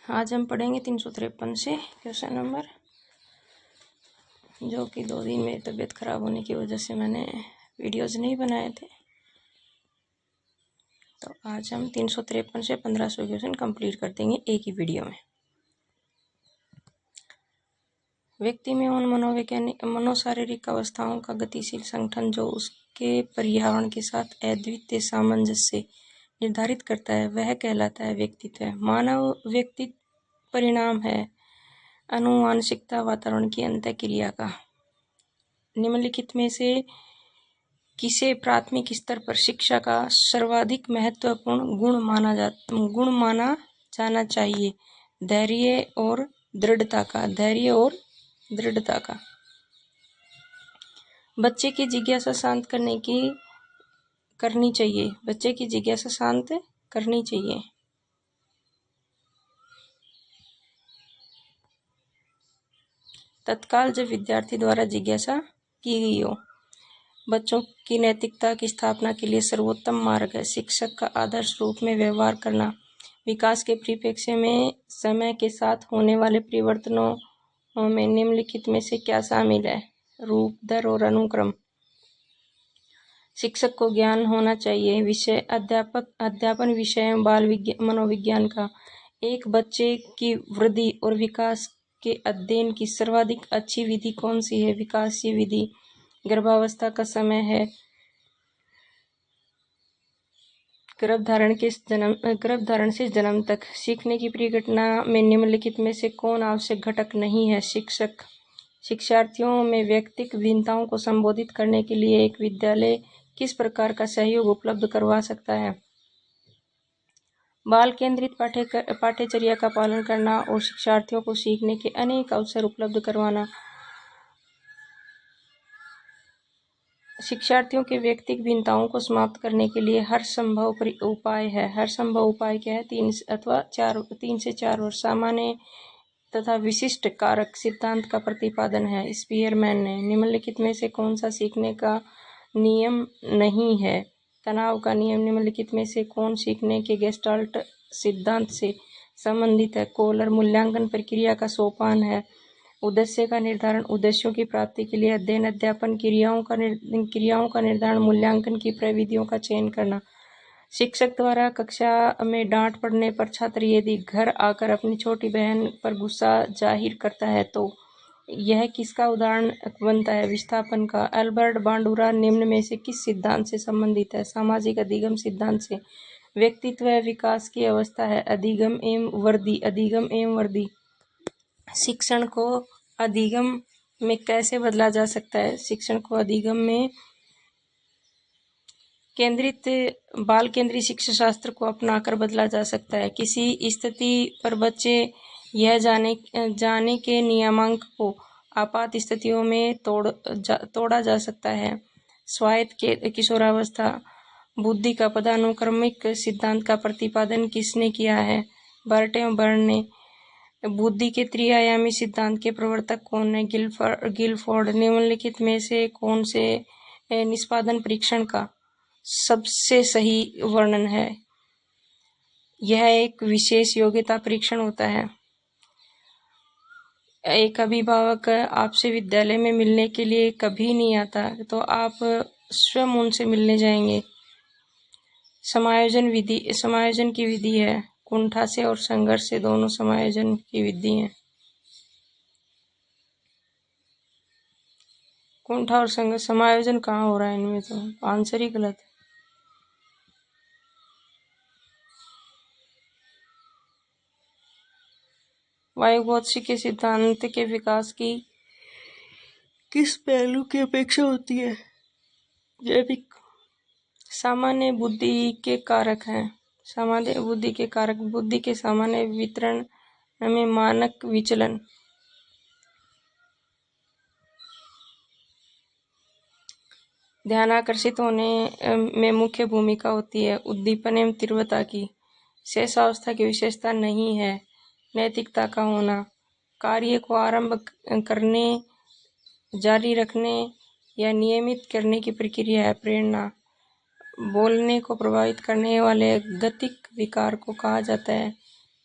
आज हम पढ़ेंगे 353 से क्वेश्चन नंबर, जो कि 2 दिन मेरी तबीयत ख़राब होने की वजह से मैंने वीडियोस नहीं बनाए थे। तो आज हम 353 से 1500 क्वेश्चन कंप्लीट कर देंगे एक ही वीडियो में। व्यक्ति में उन मनोवैज्ञानिक मनोशारीरिक अवस्थाओं का गतिशील संगठन जो उसके पर्यावरण के साथ अद्वितीय सामंजस्य निर्धारित करता है, वह कहलाता है व्यक्तित्व। मानव व्यक्तित्व परिणाम है आनुवांशिकता वातावरण की अंतःक्रिया का। निम्नलिखित में से किसे प्राथमिक स्तर पर शिक्षा का सर्वाधिक महत्वपूर्ण गुण माना जाना चाहिए? धैर्य और दृढ़ता का। बच्चे की जिज्ञासा शांत करनी चाहिए। तत्काल जब विद्यार्थी द्वारा जिज्ञासा की गई हो। बच्चों की नैतिकता की स्थापना के लिए सर्वोत्तम मार्ग है शिक्षक का आदर्श रूप में व्यवहार करना। विकास के परिप्रेक्ष्य में समय के साथ होने वाले परिवर्तनों में निम्नलिखित में से क्या शामिल है? रूप, दर और अनुक्रम। शिक्षक को ज्ञान होना चाहिए। विषय अध्यापन विषय बाल मनोविज्ञान का। एक बच्चे की वृद्धि और विकास के अध्ययन की सर्वाधिक अच्छी विधि कौन सी है? विकासीय विधि। गर्भावस्था का समय है। गर्भधारण से जन्म तक। सीखने की परिघटना में निम्नलिखित में से कौन आवश्यक घटक नहीं है? शिक्षक। शिक्षार्थियों में व्यक्तिगत भिन्नताओं को संबोधित करने के लिए एक विद्यालय किस प्रकार का सहयोग उपलब्ध करवा सकता है? बाल केंद्रित पाठ्यचर्या का पालन करना और शिक्षार्थियों को सीखने के अनेक अवसर उपलब्ध करवाना। शिक्षार्थियों के व्यक्तिगत भिन्नताओं को समाप्त करने के लिए हर संभव उपाय है। हर संभव उपाय क्या है? 3 से 4 वर्ष। सामान्य तथा विशिष्ट कारक सिद्धांत का प्रतिपादन है स्पीयरमैन ने। निम्नलिखित में से कौन सा सीखने का नियम नहीं है? तनाव का नियम। निम्नलिखित में से कौन सीखने के गेस्टाल्ट सिद्धांत से संबंधित है? कोलर। मूल्यांकन प्रक्रिया का सोपान है। उद्देश्य का निर्धारण। उद्देश्यों की प्राप्ति के लिए अध्ययन अध्यापन क्रियाओं का निर्धारण। मूल्यांकन की प्रविधियों का चयन करना। शिक्षक द्वारा कक्षा में डांट पड़ने पर छात्र यदि घर आकर अपनी छोटी बहन पर गुस्सा जाहिर करता है तो यह किसका उदाहरण बनता है? विस्थापन का। अल्बर्ट बांडुरा निम्न में से किस सिद्धांत से संबंधित है? सामाजिक अधिगम सिद्धांत से। व्यक्तित्व विकास की अवस्था है अधिगम एवं वृद्धि। शिक्षण को अधिगम में कैसे बदला जा सकता है? शिक्षण को अधिगम में बाल केंद्रीय शिक्षा शास्त्र को अपनाकर बदला जा सकता है। किसी स्थिति पर बच्चे यह जाने के नियमांक को आपात स्थितियों में तोड़ा जा सकता है। स्वायत्त किशोरावस्था। बुद्धि का पदानुक्रमिक सिद्धांत का प्रतिपादन किसने किया है? बर्ट एवं बर्न ने। बुद्धि के त्रिआयामी सिद्धांत के प्रवर्तक कौन है? गिलफोर्ड। निम्नलिखित में से कौन से निष्पादन परीक्षण का सबसे सही वर्णन है? यह एक विशेष योग्यता परीक्षण होता है। एक अभिभावक आपसे विद्यालय में मिलने के लिए कभी नहीं आता तो आप स्वयं उनसे मिलने जाएंगे। समायोजन की विधि है। कुंठा से और संघर्ष से दोनों समायोजन की विधि है। कुंठा और संघर्ष समायोजन कहाँ हो रहा है इनमें? तो आंसर ही गलत है। वायुगतिकी के सिद्धांत के विकास की किस पहलू की अपेक्षा होती है? जैविक। सामान्य बुद्धि के कारक हैं। सामान्य बुद्धि के कारक बुद्धि के सामान्य वितरण में मानक विचलन। ध्यान आकर्षित होने में मुख्य भूमिका होती है उद्दीपन एवं तीव्रता की। शेषावस्था की विशेषता नहीं है नैतिकता का होना। कार्य को आरंभ करने, जारी रखने या नियमित करने की प्रक्रिया है प्रेरणा। बोलने को प्रभावित करने वाले गतिक विकार को कहा जाता है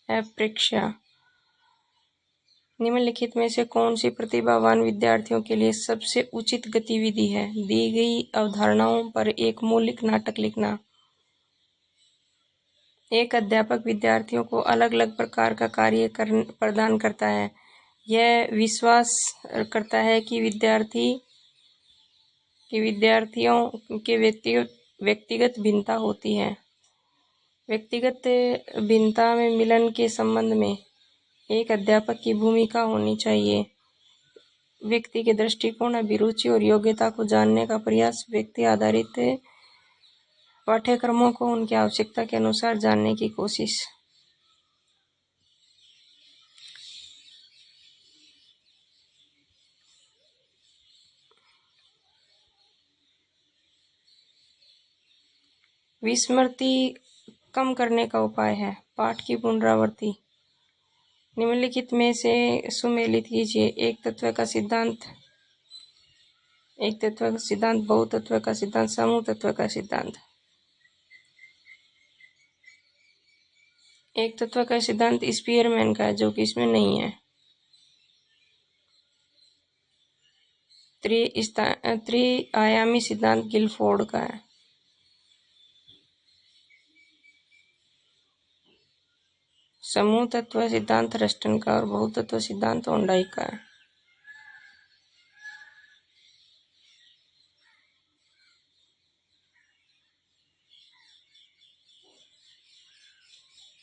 अप्रेक्षा। निम्नलिखित में से कौन सी प्रतिभावान विद्यार्थियों के लिए सबसे उचित गतिविधि है? दी गई अवधारणाओं पर एक मौलिक नाटक लिखना। एक अध्यापक विद्यार्थियों को अलग अलग प्रकार का कार्य प्रदान करता है। यह विश्वास करता है कि विद्यार्थियों के व्यक्तिगत भिन्नता होती है। व्यक्तिगत भिन्नता में मिलन के संबंध में एक अध्यापक की भूमिका होनी चाहिए। व्यक्ति के दृष्टिकोण, अभिरुचि और योग्यता को जानने का प्रयास, व्यक्ति आधारित पाठ्यक्रमों को उनकी आवश्यकता के अनुसार जानने की कोशिश। विस्मृति कम करने का उपाय है पाठ की पुनरावृत्ति। निम्नलिखित में से सुमेलित कीजिए। एक तत्व का सिद्धांत, बहुतत्व का सिद्धांत, समूह तत्व का सिद्धांत। एक तत्व का सिद्धांत स्पीयरमैन का है, जो कि इसमें नहीं है। त्रिआयामी सिद्धांत गिलफोर्ड का है। समूह तत्व सिद्धांत रस्टन का और बहुतत्व सिद्धांत थॉर्नडाइक का है।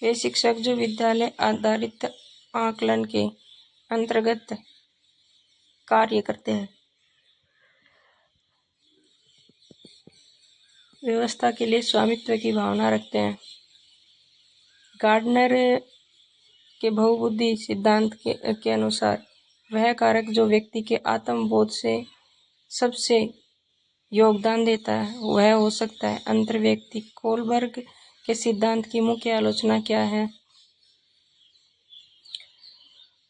वे शिक्षक जो विद्यालय आधारित आकलन के अंतर्गत कार्य करते हैं, व्यवस्था के लिए स्वामित्व की भावना रखते हैं। गार्डनर के बहुबुद्धि सिद्धांत के अनुसार वह कारक जो व्यक्ति के आत्मबोध से सबसे योगदान देता है वह हो सकता है अंतर्व्यक्ति। कोलबर्ग के सिद्धांत की मुख्य आलोचना क्या है?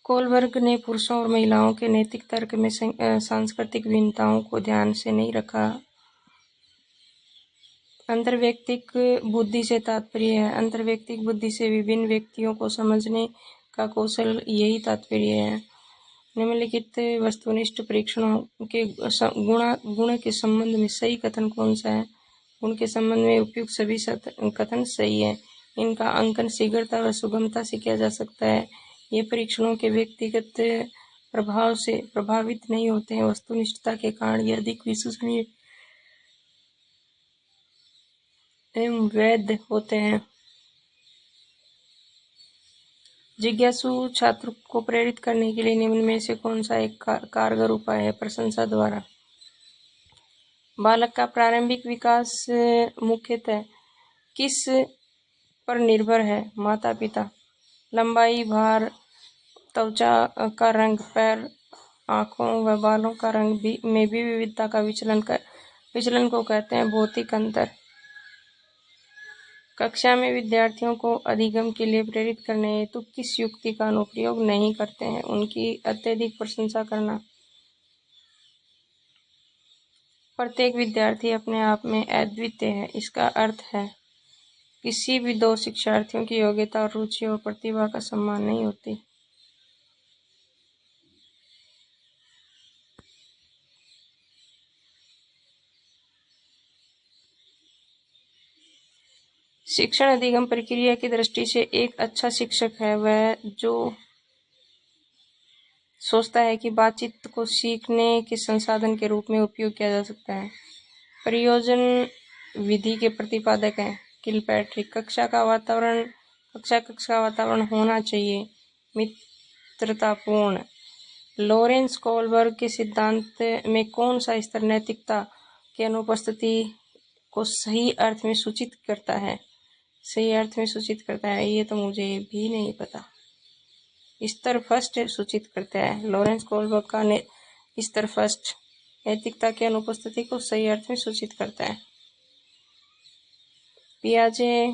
कोलबर्ग ने पुरुषों और महिलाओं के नैतिक तर्क में सांस्कृतिक भिन्नताओं को ध्यान से नहीं रखा। अंतर्वैयक्तिक बुद्धि से तात्पर्य है अंतर्वैयक्तिक बुद्धि से विभिन्न व्यक्तियों को समझने का कौशल, यही तात्पर्य है। निम्नलिखित वस्तुनिष्ठ परीक्षणों के गुण के संबंध में सही कथन कौन सा है? गुण के संबंध में उपयुक्त सभी कथन सही है। इनका अंकन शीघ्रता व सुगमता से किया जा सकता है। ये परीक्षणों के व्यक्तिगत प्रभाव से प्रभावित नहीं होते हैं। वस्तुनिष्ठता के कारण ये अधिक विश्वसनीय एवं वैध होते हैं। जिज्ञासु छात्र को प्रेरित करने के लिए निम्न में से कौन सा एक कारगर उपाय है? प्रशंसा द्वारा। बालक का प्रारंभिक विकास मुख्यतः किस पर निर्भर है? माता पिता। लंबाई, भार, त्वचा का रंग, पैर, आँखों व बालों का रंग में भी विविधता का विचलन को कहते हैं भौतिक अंतर। कक्षा में विद्यार्थियों को अधिगम के लिए प्रेरित करने हेतु किस युक्ति का अनुप्रयोग नहीं करते हैं? उनकी अत्यधिक प्रशंसा करना। प्रत्येक विद्यार्थी अपने आप में अद्वितीय है। इसका अर्थ है किसी भी दो शिक्षार्थियों की योग्यता और रुचि और प्रतिभा का सम्मान नहीं होती। शिक्षण अधिगम प्रक्रिया की दृष्टि से एक अच्छा शिक्षक है वह जो सोचता है कि बातचीत को सीखने के संसाधन के रूप में उपयोग किया जा सकता है। प्रयोजन विधि के प्रतिपादक हैं किलपैट्रिक। कक्षा का वातावरण होना चाहिए मित्रतापूर्ण। लॉरेंस कोलबर्ग के सिद्धांत में कौन सा स्तर नैतिकता की अनुपस्थिति को सही अर्थ में सूचित करता है? ये तो मुझे भी नहीं पता। स्तर फर्स्ट सूचित करता है। लॉरेंस कोलबर्ग का स्तर फर्स्ट नैतिकता की अनुपस्थिति को सही अर्थ में सूचित करता है। पियाजे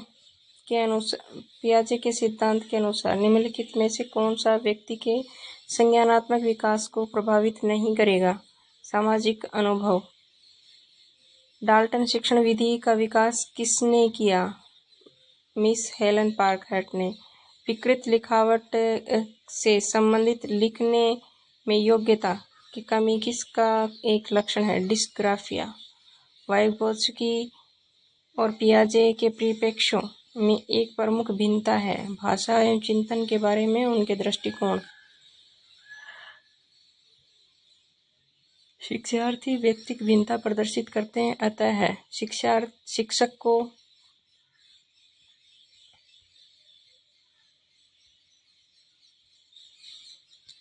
के सिद्धांत के अनुसार निम्नलिखित में से कौन सा व्यक्ति के संज्ञानात्मक विकास को प्रभावित नहीं करेगा? सामाजिक अनुभव। डाल्टन शिक्षण विधि का विकास किसने किया? मिस हेलन पार्कहर्ट ने। विकृत लिखावट से संबंधित लिखने में योग्यता की कमी किसका एक लक्षण है? डिस्ग्राफिया। वाइगोत्स्की और पियाजे के परिप्रेक्ष्यों में एक प्रमुख भिन्नता है। भाषा एवं चिंतन के बारे में उनके दृष्टिकोण। शिक्षार्थी व्यक्तिक भिन्नता प्रदर्शित करते हैं, अतः शिक्षक को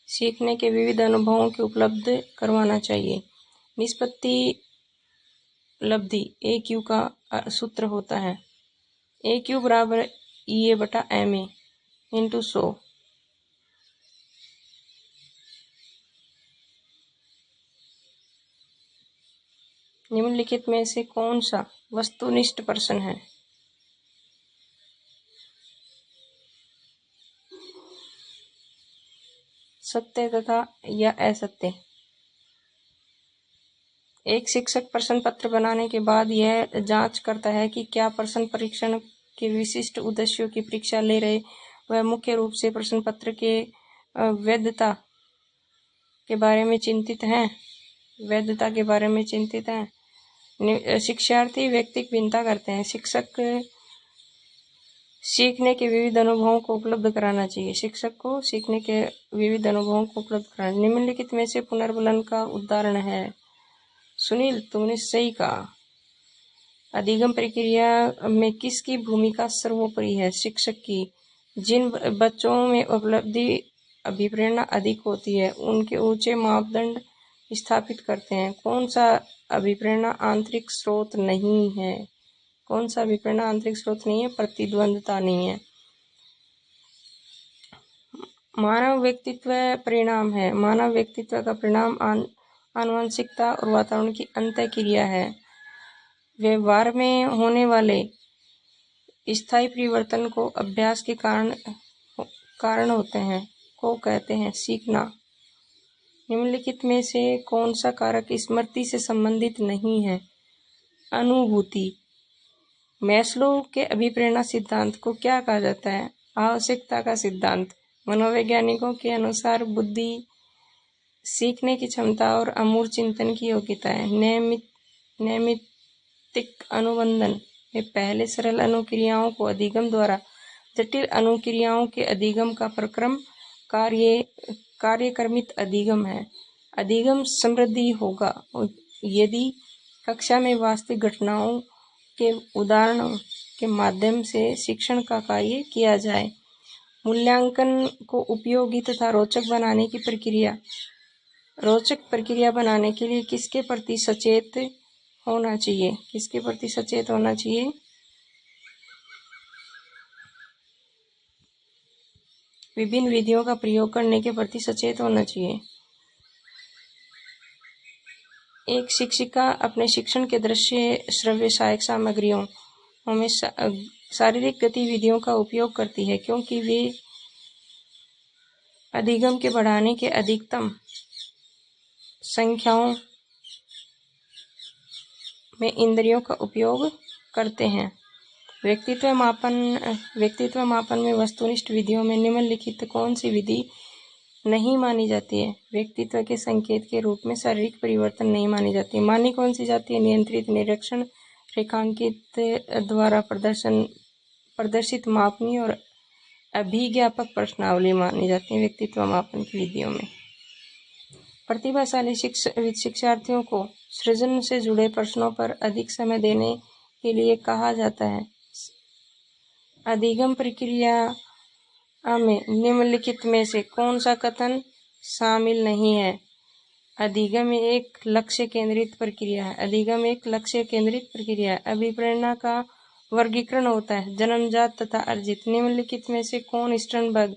सीखने के विविध अनुभवों के उपलब्ध करवाना चाहिए। निष्पत्ति लब्धि AQ का सूत्र होता है AQ बराबर EA/MA इंटू 100। निम्नलिखित में से कौन सा वस्तुनिष्ठ प्रश्न है? सत्य तथा या असत्य। एक शिक्षक प्रश्न पत्र बनाने के बाद यह जांच करता है कि क्या प्रश्न परीक्षण के विशिष्ट उद्देश्यों की परीक्षा ले रहे वह मुख्य रूप से प्रश्न पत्र के वैधता के बारे में चिंतित हैं। शिक्षार्थी व्यक्तिक भिन्नता करते हैं। शिक्षक सीखने के विविध अनुभवों को उपलब्ध कराना चाहिए। निम्नलिखित में से पुनर्बलन का उदाहरण है। सुनील, तुमने सही कहा। अधिगम प्रक्रिया में किसकी भूमिका सर्वोपरि है? शिक्षक की। जिन बच्चों में उपलब्धि अभिप्रेरणा अधिक होती है उनके ऊंचे मापदंड स्थापित करते हैं। कौन सा अभिप्रेरणा आंतरिक स्रोत नहीं है? प्रतिद्वंद्विता नहीं है। मानव व्यक्तित्व परिणाम है। मानव व्यक्तित्व का परिणाम आनुवंशिकता और वातावरण की अंतःक्रिया है। व्यवहार में होने वाले स्थायी परिवर्तन को अभ्यास के कारण होते हैं को कहते हैं सीखना। निम्नलिखित में से कौन सा कारक स्मृति से संबंधित नहीं है? अनुभूति। मैस्लो के अभिप्रेरणा सिद्धांत को क्या कहा जाता है? आवश्यकता का सिद्धांत। मनोवैज्ञानिकों के अनुसार बुद्धि सीखने की क्षमता और अमूर्त चिंतन की योग्यता है। नैमित्तिक अनुबंधन में पहले सरल अनुक्रियाओं को अधिगम द्वारा जटिल अनुक्रियाओं के अधिगम का प्रक्रम कार्यक्रमित अधिगम है। अधिगम समृद्धि होगा यदि कक्षा में वास्तविक घटनाओं के उदाहरणों के माध्यम से शिक्षण का कार्य किया जाए। मूल्यांकन को उपयोगी तथा रोचक प्रक्रिया बनाने के लिए किसके प्रति सचेत होना चाहिए? विभिन्न विधियों का प्रयोग करने के प्रति सचेत होना चाहिए। एक शिक्षिका अपने शिक्षण के दृश्य श्रव्य सहायक सामग्रियों में शारीरिक गतिविधियों का उपयोग करती है क्योंकि वे अधिगम के बढ़ाने के अधिकतम संख्याओं में इंद्रियों का उपयोग करते हैं। व्यक्तित्व मापन में वस्तुनिष्ठ विधियों में निम्नलिखित कौन सी विधि नहीं मानी जाती है? व्यक्तित्व के संकेत के रूप में शारीरिक परिवर्तन नहीं मानी जाती। मानी कौन सी जाती है? नियंत्रित निरीक्षण, रेखांकित द्वारा प्रदर्शित मापनीय और अभिज्ञापक प्रश्नावली मानी जाती है व्यक्तित्व मापन की विधियों में। प्रतिभाशाली शिक्षार्थियों को सृजन से जुड़े प्रश्नों पर अधिक समय देने के लिए कहा जाता है। अधिगम प्रक्रिया में निम्नलिखित में से कौन सा कथन शामिल नहीं है? अधिगम एक लक्ष्य केंद्रित प्रक्रिया है। अभिप्रेरणा का वर्गीकरण होता है जन्मजात तथा अर्जित। निम्नलिखित में से कौन स्टर्नबर्ग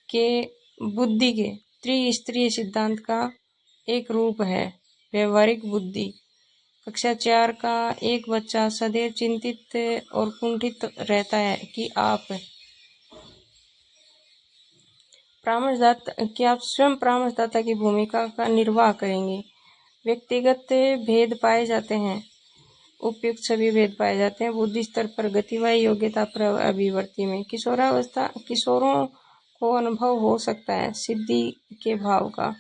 के बुद्धि के त्रिस्तरीय सिद्धांत का एक रूप है? व्यवहारिक बुद्धि। कक्षा 4 का एक बच्चा सदैव चिंतित और कुंठित रहता है कि आप स्वयं परामर्शदाता की भूमिका का निर्वाह करेंगे। व्यक्तिगत भेद पाए जाते हैं। उपयुक्त सभी भेद पाए जाते हैं। बुद्धि स्तर पर गति व योग्यता पर अभिवृत्ति में किशोरों को अनुभव हो सकता है सिद्धि के भाव का।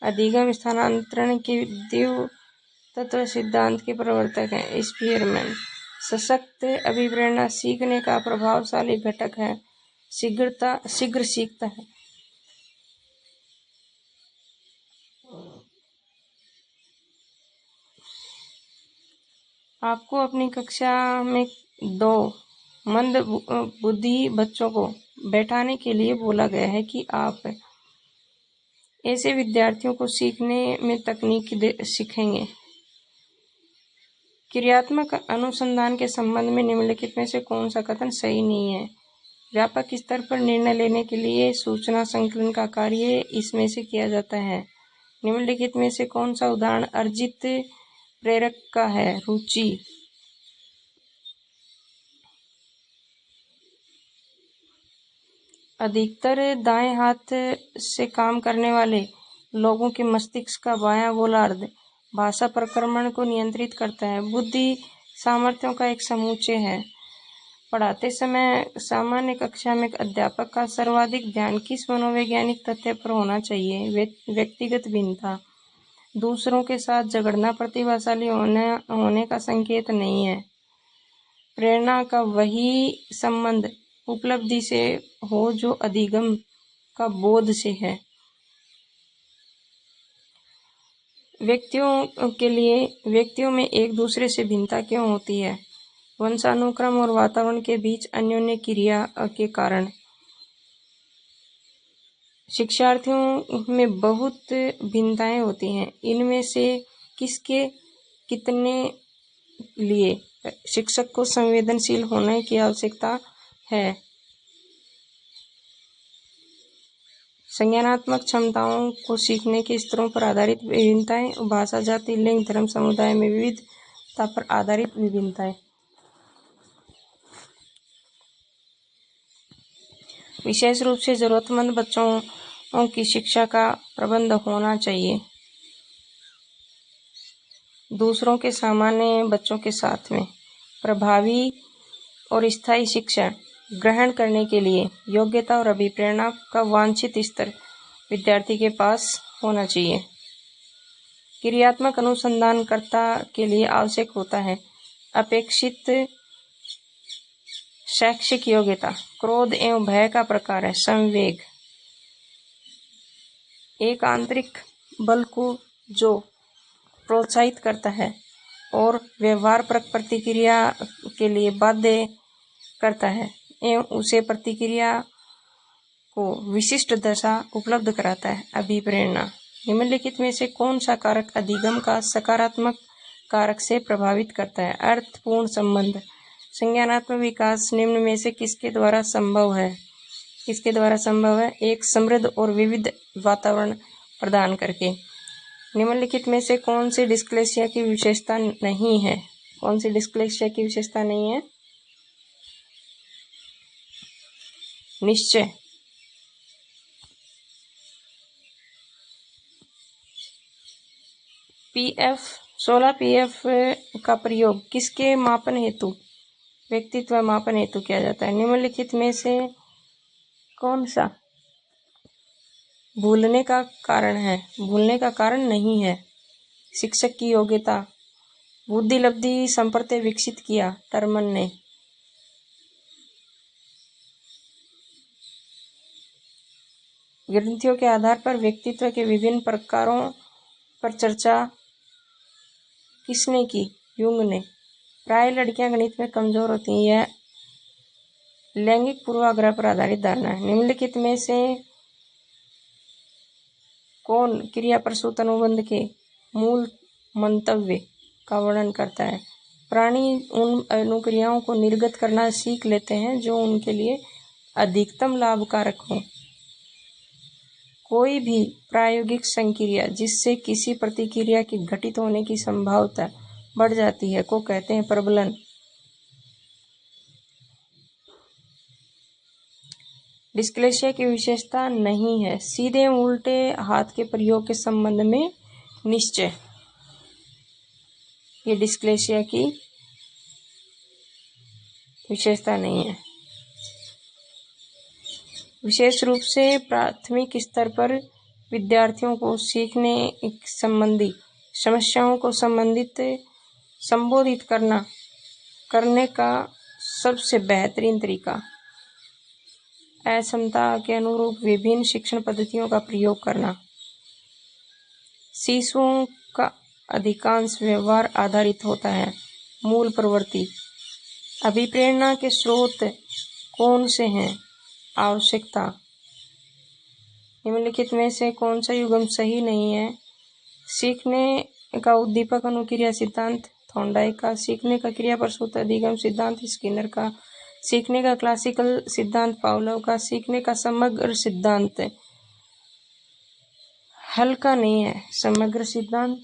अधिगम स्थानांतरण के दिव्य तत्व सिद्धांत के प्रवर्तक हैं स्पीयरमैन। सशक्त अभिप्रेरणा सीखने का प्रभावशाली घटक है। शीघ्र सीखता है। आपको अपनी कक्षा में 2 मंद बुद्धि बच्चों को बैठाने के लिए बोला गया है कि आप ऐसे विद्यार्थियों को सीखने में तकनीक सीखेंगे। क्रियात्मक अनुसंधान के संबंध में निम्नलिखित में से कौन सा कथन सही नहीं है? व्यापक स्तर पर निर्णय लेने के लिए सूचना संकलन का कार्य इसमें से किया जाता है। निम्नलिखित में से कौन सा उदाहरण अर्जित प्रेरक का है? रुचि। अधिकतर दाएं हाथ से काम करने वाले लोगों के मस्तिष्क का बायां गोलार्ध भाषा प्रक्रमण को नियंत्रित करता है। बुद्धि सामर्थ्यों का एक समुच्चय है। पढ़ाते समय सामान्य कक्षा में अध्यापक का सर्वाधिक ध्यान किस मनोवैज्ञानिक तथ्य पर होना चाहिए? व्यक्तिगत भिन्नता। दूसरों के साथ झगड़ना प्रतिभाशाली होने का संकेत नहीं है। प्रेरणा का वही संबंध उपलब्धि से हो जो अधिगम का बोध से है। व्यक्तियों में एक दूसरे से भिन्नता क्यों होती है? वंशानुक्रम और वातावरण के बीच अन्योन्य क्रिया के कारण। शिक्षार्थियों में बहुत भिन्नताएं होती हैं। इनमें से किसके कितने लिए शिक्षक को संवेदनशील होने की आवश्यकता है? संज्ञानात्मक क्षमताओं को सीखने के स्तरों पर आधारित विभिन्नताएं। भाषा, जाति, लिंग, धर्म, समुदाय में विविधता पर आधारित विभिन्नताएं। विशेष रूप से जरूरतमंद बच्चों की शिक्षा का प्रबंध होना चाहिए। दूसरों के सामान्य बच्चों के साथ में प्रभावी और स्थायी शिक्षा ग्रहण करने के लिए योग्यता और अभिप्रेरणा का वांछित स्तर विद्यार्थी के पास होना चाहिए। क्रियात्मक अनुसंधानकर्ता के लिए आवश्यक होता है अपेक्षित शैक्षिक योग्यता। क्रोध एवं भय का प्रकार है संवेग, एक आंतरिक बल को जो प्रोत्साहित करता है और व्यवहारपरक प्रतिक्रिया के लिए बाध्य करता है एवं उसे प्रतिक्रिया को विशिष्ट दशा उपलब्ध कराता है। अभिप्रेरणा। निम्नलिखित में से कौन सा कारक अधिगम का सकारात्मक कारक से प्रभावित करता है? अर्थपूर्ण संबंध। संज्ञानात्मक विकास निम्न में से किसके द्वारा संभव है? एक समृद्ध और विविध वातावरण प्रदान करके। निम्नलिखित में से कौन सी डिस्लेक्सिया की विशेषता नहीं है? निश्चय। PF16 PF का प्रयोग किसके मापन हेतु? व्यक्तित्व मापन हेतु किया जाता है। निम्नलिखित में से कौन सा भूलने का कारण नहीं है? शिक्षक की योग्यता। बुद्धिलब्धि संप्रत्यय विकसित किया टर्मन ने। ग्रंथियों के आधार पर व्यक्तित्व के विभिन्न प्रकारों पर चर्चा किसने की? युंग ने। प्राय लड़कियां गणित में कमजोर होती हैं, यह लैंगिक पूर्वाग्रह पर आधारित धारणा है। निम्नलिखित में से कौन क्रिया प्रसूत अनुबंध के मूल मंतव्य का वर्णन करता है? प्राणी उन अनुक्रियाओं को निर्गत करना सीख लेते हैं जो उनके लिए अधिकतम लाभकारक हो। कोई भी प्रायोगिक संक्रिया जिससे किसी प्रतिक्रिया के घटित होने की संभावना बढ़ जाती है को कहते हैं प्रबलन। डिस्लेक्सिया की विशेषता नहीं है सीधे एवं उल्टे हाथ के प्रयोग के संबंध में निश्चय। ये डिस्लेक्सिया की विशेषता नहीं है। विशेष रूप से प्राथमिक स्तर पर विद्यार्थियों को सीखने संबंधी समस्याओं को संबोधित करने का सबसे बेहतरीन तरीका अक्षमता के अनुरूप विभिन्न शिक्षण पद्धतियों का प्रयोग करना। शिशुओं का अधिकांश व्यवहार आधारित होता है। मूल प्रवृत्ति। अभिप्रेरणा के स्रोत कौन से हैं? आवश्यकता। निम्नलिखित में से कौन सा युग्म सही नहीं है? सीखने का उद्दीपक अनुक्रिया सिद्धांत थॉर्नडाइक का, सीखने का क्रिया प्रसूत अधिगम सिद्धांत स्किनर का, सीखने का क्लासिकल सिद्धांत पावलोव का, सीखने का समग्र सिद्धांत हल का नहीं है, समग्र सिद्धांत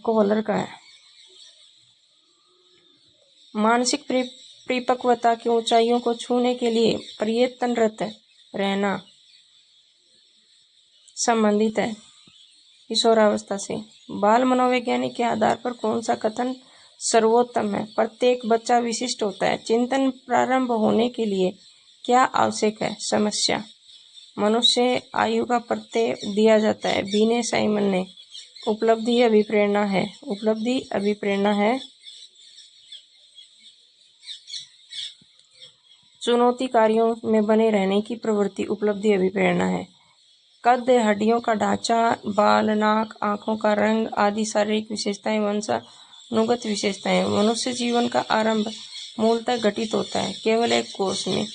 कोहलर का है। मानसिक परिपक्वता की ऊंचाइयों को छूने के लिए प्रयत्नरत रहना संबंधित है किशोरावस्था से। बाल मनोवैज्ञानिक के आधार पर कौन सा कथन सर्वोत्तम है? प्रत्येक बच्चा विशिष्ट होता है। चिंतन प्रारंभ होने के लिए क्या आवश्यक है? समस्या। मनुष्य आयु का प्रत्यय दिया जाता है। बीने साइमन ने। उपलब्धि अभिप्रेरणा है। उपलब्धि अभिप्रेरणा है। चुनौती कार्यों में बने रहने की प्रवृत्ति उपलब्धि अभिप्रेरणा है। कद, हड्डियों का ढांचा, बाल, नाक, आंखों का रंग आदि शारीरिक विशेषताएं वंशानुगत विशेषताएं। मनुष्य जीवन का आरंभ मूलतः घटित होता है केवल एक कोष में।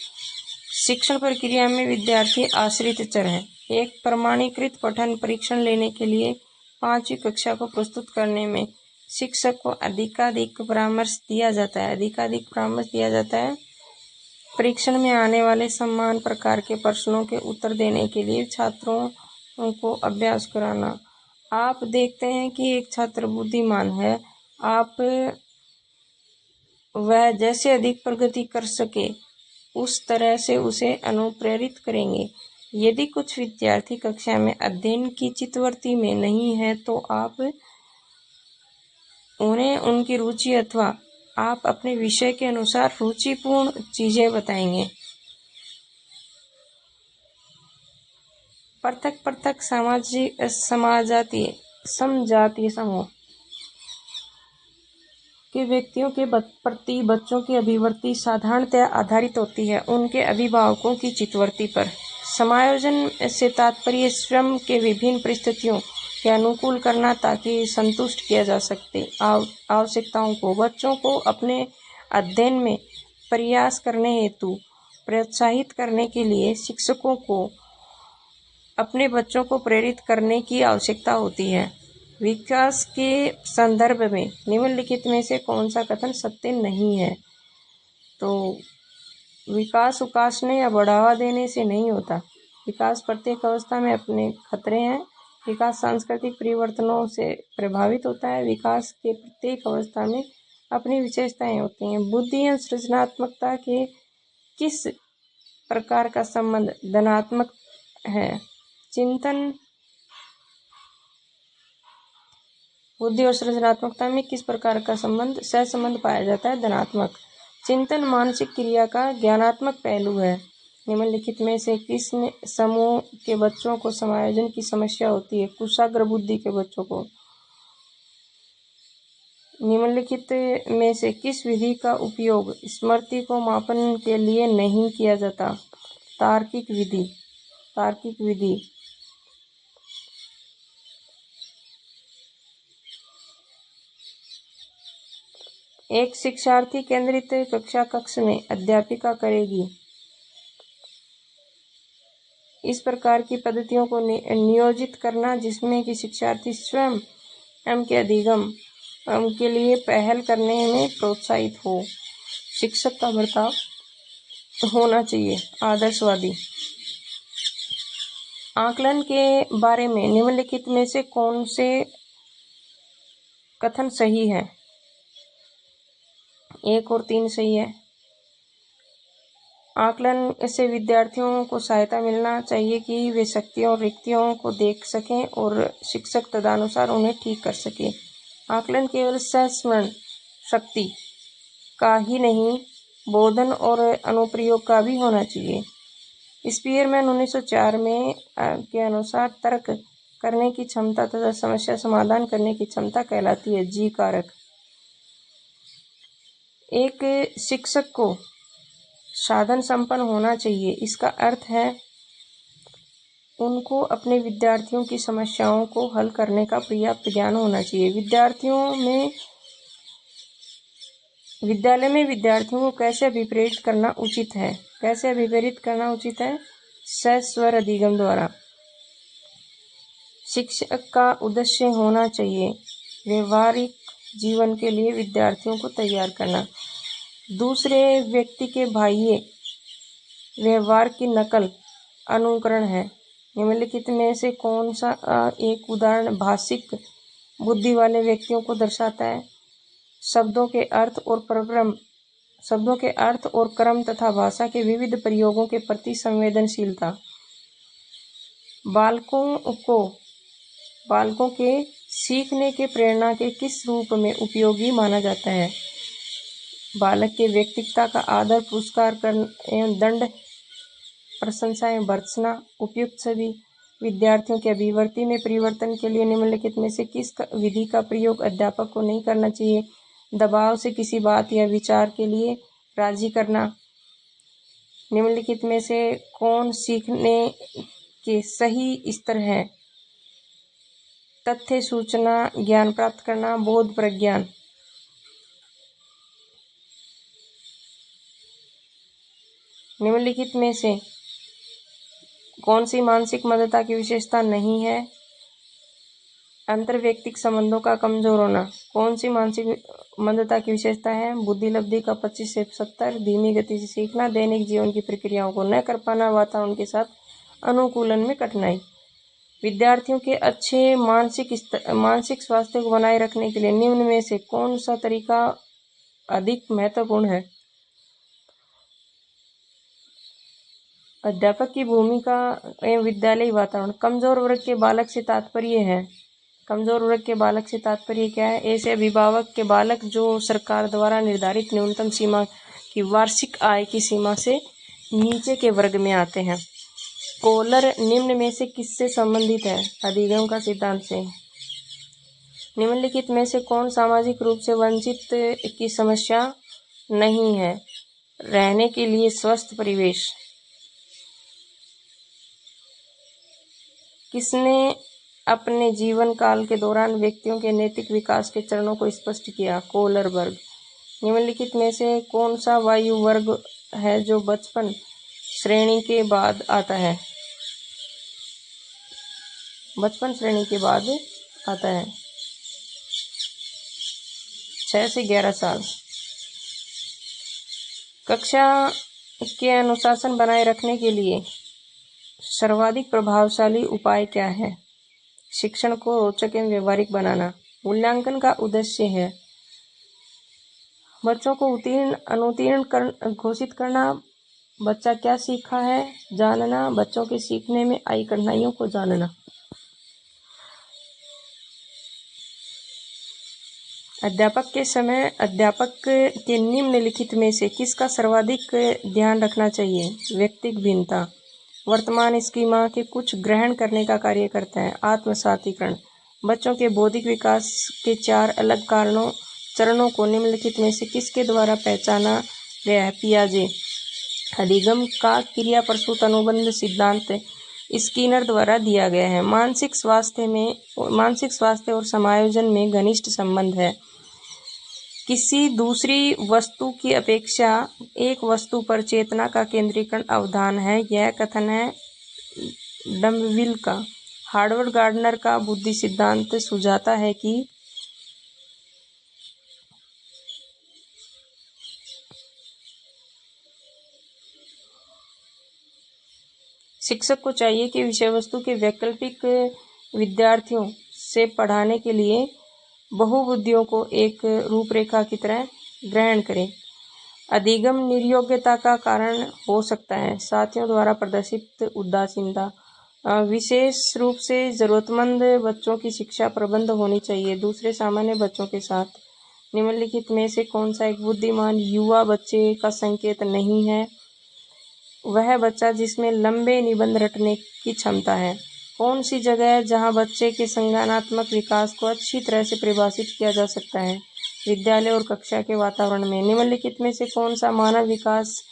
शिक्षण प्रक्रिया में विद्यार्थी आश्रित चर है। एक प्रमाणीकृत पठन परीक्षण लेने के लिए 5वीं कक्षा को प्रस्तुत करने में शिक्षक को अधिकाधिक परामर्श दिया जाता है। परीक्षण में आने वाले समान प्रकार के प्रश्नों के उत्तर देने के लिए छात्रों को अभ्यास कराना। आप देखते हैं कि एक छात्र बुद्धिमान है, आप वह जैसे अधिक प्रगति कर सके उस तरह से उसे अनुप्रेरित करेंगे। यदि कुछ विद्यार्थी कक्षा में अध्ययन की चित्तवृत्ति में नहीं है तो आप उन्हें उनकी रुचि अथवा आप अपने विषय के अनुसार रुचिपूर्ण चीजें बताएंगे। पृथक समजातीय समूह के व्यक्तियों के प्रति बच्चों की अभिवृत्ति साधारणतः आधारित होती है उनके अभिभावकों की चित्तवृत्ति पर। समायोजन से तात्पर्य स्वयं के विभिन्न परिस्थितियों के अनुकूल करना ताकि संतुष्ट किया जा सके आवश्यकताओं को। बच्चों को अपने अध्ययन में प्रयास करने हेतु प्रोत्साहित करने के लिए शिक्षकों को अपने बच्चों को प्रेरित करने की आवश्यकता होती है। विकास के संदर्भ में निम्नलिखित में से कौन सा कथन सत्य नहीं है? तो विकास उकासने या बढ़ावा देने से नहीं होता। विकास प्रत्येक अवस्था में अपने खतरे हैं। विकास सांस्कृतिक परिवर्तनों से प्रभावित होता है। विकास के प्रत्येक अवस्था में अपनी विशेषताएं होती हैं। बुद्धि या सृजनात्मकता के किस प्रकार का संबंध धनात्मक है? चिंतन बुद्धि और सृजनात्मकता में किस प्रकार का सहसंबंध पाया जाता है? धनात्मक। चिंतन मानसिक क्रिया का ज्ञानात्मक पहलू है। निम्नलिखित में से किस समूह के बच्चों को समायोजन की समस्या होती है? कुशाग्र बुद्धि के बच्चों को। निम्नलिखित में से किस विधि का उपयोग स्मृति को मापन के लिए नहीं किया जाता? तार्किक विधि। एक शिक्षार्थी केंद्रित कक्ष में अध्यापिका करेगी। इस प्रकार की पद्धतियों को नियोजित करना जिसमें कि शिक्षार्थी स्वयं के अधिगम के लिए पहल करने में प्रोत्साहित हो। शिक्षक का बर्ताव होना चाहिए आदर्शवादी। आकलन के बारे में निम्नलिखित में से कौन से कथन सही है? 1 और 3 सही है। आकलन से विद्यार्थियों को सहायता मिलना चाहिए कि वे शक्तियों और रिक्तियों को देख सकें और शिक्षक तदनुसार उन्हें ठीक कर सके। आकलन केवल संस्मरण शक्ति का ही नहीं, बोधन और अनुप्रयोग का भी होना चाहिए। स्पीयरमैन 1904 में के अनुसार तर्क करने की क्षमता तथा समस्या समाधान करने की क्षमता कहलाती है जी कारक। एक शिक्षक को साधन संपन्न होना चाहिए। इसका अर्थ है उनको अपने विद्यार्थियों की समस्याओं को हल करने का पर्याप्त ज्ञान होना चाहिए। विद्यालय में विद्यार्थियों को कैसे अभिप्रेरित करना उचित है? सस्वर अधिगम द्वारा। शिक्षक का उद्देश्य होना चाहिए व्यवहारिक जीवन के लिए विद्यार्थियों को तैयार करना। दूसरे व्यक्ति के बाह्य व्यवहार की नकल अनुकरण है। निम्नलिखित में से कौन सा एक उदाहरण भाषिक बुद्धि वाले व्यक्तियों को दर्शाता है? शब्दों के अर्थ और क्रम तथा भाषा के विविध प्रयोगों के प्रति संवेदनशीलता। बालकों के सीखने के प्रेरणा के किस रूप में उपयोगी माना जाता है? बालक के व्यक्तित्व का आदर, पुरस्कार एवं दंड, प्रशंसा एवं भर्त्सना। उपयुक्त सभी विद्यार्थियों के अभिवृत्ति में परिवर्तन के लिए निम्नलिखित में से किस विधि का प्रयोग अध्यापक को नहीं करना चाहिए? दबाव से किसी बात या विचार के लिए राजी करना। निम्नलिखित में से कौन सीखने के सही स्तर है? तथ्य, सूचना, ज्ञान प्राप्त करना, बोध, प्रज्ञान। निम्नलिखित में से कौन सी मानसिक मदता की विशेषता नहीं है? अंतर्वैयक्तिक संबंधों का कमजोर होना। कौन सी मानसिक मंदता की विशेषता है? बुद्धिलब्धि का 25 से 70, धीमी गति से सीखना, दैनिक जीवन की प्रक्रियाओं को न कर पाना, वातावरण के साथ अनुकूलन में कठिनाई। विद्यार्थियों के अच्छे मानसिक स्वास्थ्य को बनाए रखने के लिए निम्न में से कौन सा तरीका अधिक महत्वपूर्ण है? अध्यापक की भूमिका एवं विद्यालय वातावरण। कमजोर वर्ग के बालक से तात्पर्य क्या है? ऐसे अभिभावक के बालक जो सरकार द्वारा निर्धारित न्यूनतम सीमा की वार्षिक आय की सीमा से नीचे के वर्ग में आते हैं। कोलर निम्न में से किससे संबंधित है? अधिगम का सिद्धांत से। निम्नलिखित में से कौन सामाजिक रूप से वंचित की समस्या नहीं है? रहने के लिए स्वस्थ परिवेश। किसने अपने जीवन काल के दौरान व्यक्तियों के नैतिक विकास के चरणों को स्पष्ट किया? कोलरबर्ग। निम्नलिखित में से कौन सा वायु वर्ग है जो बचपन श्रेणी के बाद आता है? 6 से 11 साल। कक्षा के अनुशासन बनाए रखने के लिए सर्वाधिक प्रभावशाली उपाय क्या है? शिक्षण को रोचक एवं व्यवहारिक बनाना। मूल्यांकन का उद्देश्य है बच्चों को अनुत्तीर्ण घोषित करना, बच्चा क्या सीखा है जानना, बच्चों के सीखने में आई कठिनाइयों को जानना। अध्यापक के समय अध्यापक के निम्नलिखित में से किसका सर्वाधिक ध्यान रखना चाहिए? व्यक्तिगत भिन्नता। वर्तमान स्कीमा के कुछ ग्रहण करने का कार्य करता है। आत्मसातीकरण। बच्चों के बौद्धिक विकास के 4 अलग चरणों को निम्नलिखित में से किसके द्वारा पहचाना गया है? पियाजे। अधिगम का क्रिया प्रसूत अनुबंध सिद्धांत स्किनर द्वारा दिया गया है। मानसिक स्वास्थ्य और समायोजन में घनिष्ठ संबंध है। किसी दूसरी वस्तु की अपेक्षा एक वस्तु पर चेतना का केंद्रीकरण अवधान है। यह कथन है डम्बविल का। हार्वर्ड गार्डनर का बुद्धि सिद्धांत सुझाता है कि शिक्षक को चाहिए कि विषय वस्तु के वैकल्पिक विद्यार्थियों से पढ़ाने के लिए बहुबुद्धियों को एक रूपरेखा की तरह ग्रहण करें। अधिगम निर्योग्यता का कारण हो सकता है। साथियों द्वारा प्रदर्शित उदासीनता। विशेष रूप से जरूरतमंद बच्चों की शिक्षा प्रबंध होनी चाहिए। दूसरे सामान्य बच्चों के साथ निम्नलिखित में से कौन सा एक बुद्धिमान युवा बच्चे का संकेत नहीं है? वह बच्चा जिसमें लंबे निबंध रटने की क्षमता है। कौन सी जगह है जहाँ बच्चे के संज्ञानात्मक विकास को अच्छी तरह से परिभाषित किया जा सकता है? विद्यालय और कक्षा के वातावरण में। निम्नलिखित में से कौन सा मानव विकास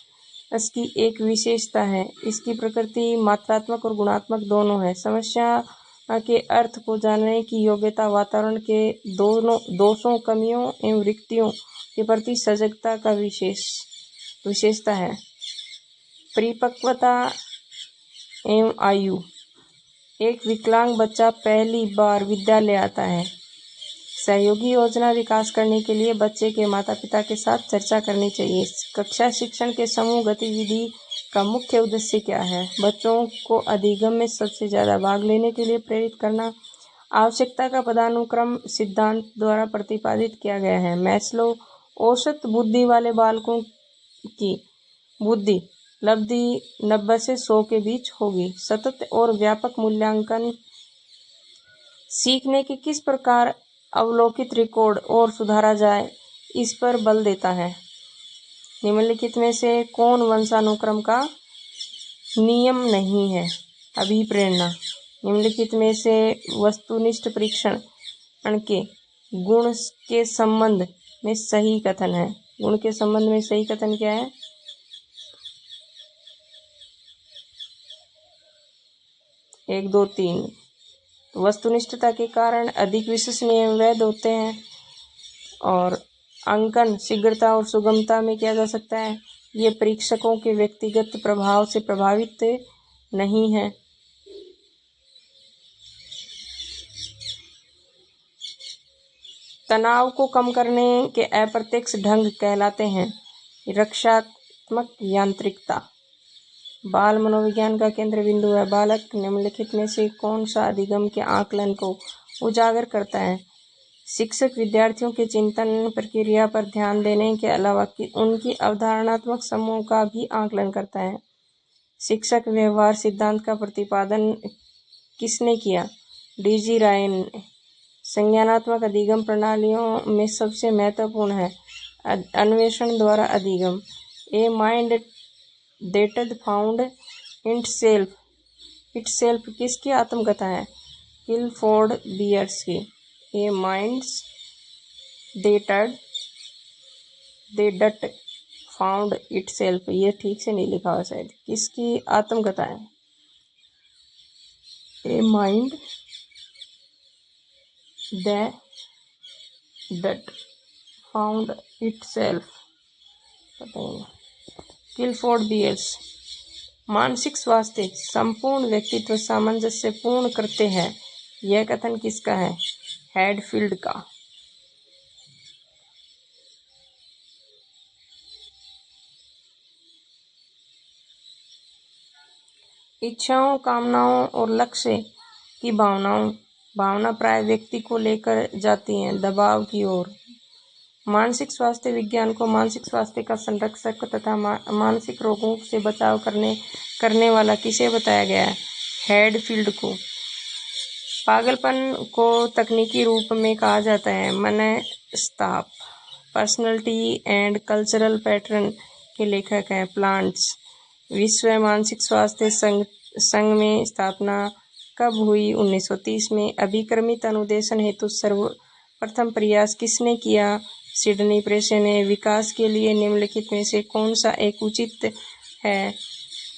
इसकी एक विशेषता है? इसकी प्रकृति मात्रात्मक और गुणात्मक दोनों है। समस्या के अर्थ को जानने की योग्यता वातावरण के दोनों दोषों, कमियों एवं रिक्तियों के प्रति सजगता का विशेषता है। परिपक्वता एवं आयु। एक विकलांग बच्चा पहली बार विद्यालय आता है। सहयोगी योजना विकास करने के लिए बच्चे के माता पिता के साथ चर्चा करनी चाहिए। कक्षा शिक्षण के समूह गतिविधि का मुख्य उद्देश्य क्या है? बच्चों को अधिगम में सबसे ज़्यादा भाग लेने के लिए प्रेरित करना। आवश्यकता का पदानुक्रम सिद्धांत द्वारा प्रतिपादित किया गया है। मैस्लो औसत बुद्धि वाले बालकों की बुद्धि लब्धि 90 से 100 के बीच होगी। सतत और व्यापक मूल्यांकन सीखने के किस प्रकार अवलोकित रिकॉर्ड और सुधारा जाए, इस पर बल देता है। निम्नलिखित में से कौन वंशानुक्रम का नियम नहीं है? अभिप्रेरणा। निम्नलिखित में से वस्तुनिष्ठ परीक्षण के गुण के संबंध में सही कथन है। गुण के संबंध में सही कथन क्या है? 1, 2, 3। वस्तुनिष्ठता के कारण अधिक विश्वसनीय वैध होते हैं और अंकन शीघ्रता और सुगमता में किया जा सकता है। ये परीक्षकों के व्यक्तिगत प्रभाव से प्रभावित नहीं है। तनाव को कम करने के अप्रत्यक्ष ढंग कहलाते हैं। रक्षात्मक यांत्रिकता। बाल मनोविज्ञान का केंद्र बिंदु है। बालक निम्नलिखित में से कौन सा अधिगम के आकलन को उजागर करता है? शिक्षक विद्यार्थियों के चिंतन प्रक्रिया पर ध्यान देने के अलावा उनकी अवधारणात्मक समूह का भी आकलन करता है। शिक्षक व्यवहार सिद्धांत का प्रतिपादन किसने किया? डी.जी. राय ने। संज्ञानात्मक अधिगम प्रणालियों में सबसे महत्वपूर्ण है अन्वेषण द्वारा अधिगम। A mind that found itself किसकी आत्मकथा है? किलफोर्ड बियर्स की। ए माइंड्स दैट फाउंड इटसेल्फ, ये ठीक से नहीं लिखा हुआ शायद, किसकी आत्मकथा है? A mind that found itself, पता नहीं। किलफोर्ड बियर्स। मानसिक स्वास्थ्य संपूर्ण व्यक्तित्व सामंजस्य पूर्ण करते हैं, यह कथन किसका है? हैडफील्ड का। इच्छाओं, कामनाओं और लक्ष्य की भावना प्राय व्यक्ति को लेकर जाती हैं दबाव की ओर। मानसिक स्वास्थ्य विज्ञान को मानसिक स्वास्थ्य का संरक्षक तथा मानसिक रोगों से बचाव करने वाला किसे बताया गया है? हैडफील्ड को। पागलपन को तकनीकी रूप में कहा जाता है मनस्ताप। पर्सनैलिटी एंड कल्चरल पैटर्न के लेखक हैं प्लांट्स। विश्व मानसिक स्वास्थ्य संघ में स्थापना कब हुई? 1930 में। अभिक्रमित अनुदेशन हेतु सर्वप्रथम प्रयास किसने किया? सिडनी प्रेस ने। विकास के लिए निम्नलिखित में से कौन सा एक उचित है?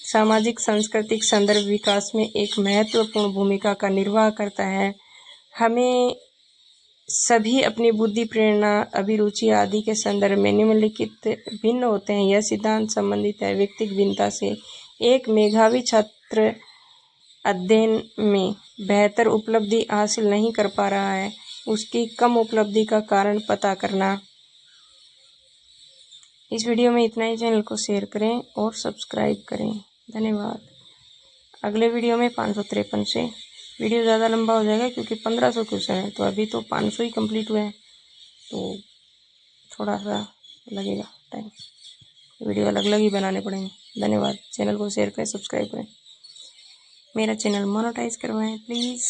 सामाजिक सांस्कृतिक संदर्भ विकास में एक महत्वपूर्ण भूमिका का निर्वाह करता है। हमें सभी अपनी बुद्धि, प्रेरणा, अभिरुचि आदि के संदर्भ में निम्नलिखित भिन्न होते हैं। यह सिद्धांत संबंधित है व्यक्तिगत भिन्नता से। एक मेधावी छात्र अध्ययन में बेहतर उपलब्धि हासिल नहीं कर पा रहा है, उसकी कम उपलब्धि का कारण पता करना। इस वीडियो में इतना ही। चैनल को शेयर करें और सब्सक्राइब करें। धन्यवाद। अगले वीडियो में 553 से। वीडियो ज़्यादा लंबा हो जाएगा क्योंकि 1500 क्वेश्चन है, तो अभी तो 500 ही कंप्लीट हुए हैं, तो थोड़ा सा लगेगा टाइम। वीडियो अलग अलग ही बनाने पड़ेंगे। धन्यवाद। चैनल को शेयर करें, सब्सक्राइब करें। मेरा चैनल मोनेटाइज करवाएं प्लीज़।